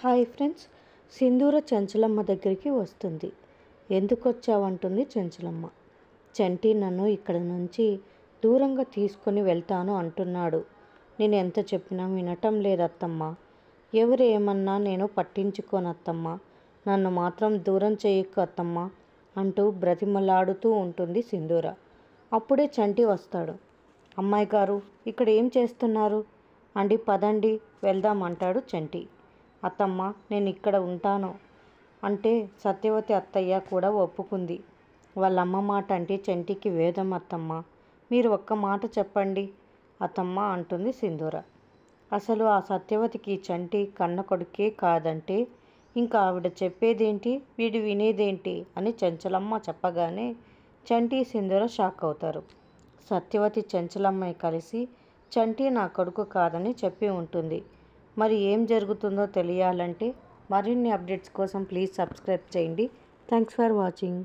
Hi friends, సింధూర చెంచలమ్మ దగ్గరికి వస్తుంది. ఎందుకు వచ్చావంటుంది చెంచలమ్మ. చంటి నన్ను ఇక్కడ నుంచి దూరంగా తీసుకొని వెళ్తాను అంటున్నాడు. నేను ఎంత చెప్పినా వినటం లేదత్తమ్మ. ఎవరు ఏమన్నా నేను పట్టించుకోనత్తమ్మ. నన్ను మాత్రం దూరం చేయకు అత్తమ్మ అంటూ బ్రతిమలాడుతూ ఉంటుంది సింధూర. అప్పుడే చంటి వస్తాడు. అమ్మాయి గారు, ఇక్కడ ఏం చేస్తున్నారు అండి? పదండి వెళ్దాం అంటాడు చంటి. అత్తమ్మ, నేను ఇక్కడ ఉంటాను అంటే సత్యవతి అత్తయ్య కూడా ఒప్పుకుంది. వాళ్ళమ్మ మాట అంటే చంటికి వేదం అత్తమ్మ. మీరు ఒక్క మాట చెప్పండి అత్తమ్మ అంటుంది సింధూర. అసలు ఆ సత్యవతికి చంటి కన్న కొడుకే కాదంటే ఇంకా ఆవిడ చెప్పేదేంటి, వీడు వినేదేంటి అని చెంచలమ్మ చెప్పగానే చంటి సింధూర షాక్ అవుతారు. సత్యవతి చెంచలమ్మ కలిసి చంటి నా కొడుకు కాదని చెప్పి ఉంటుంది. మరి ఏం జరుగుతుందో తెలియాలంటే మరిన్ని అప్డేట్స్ కోసం ప్లీజ్ సబ్స్క్రైబ్ చేయండి. Thanks for watching.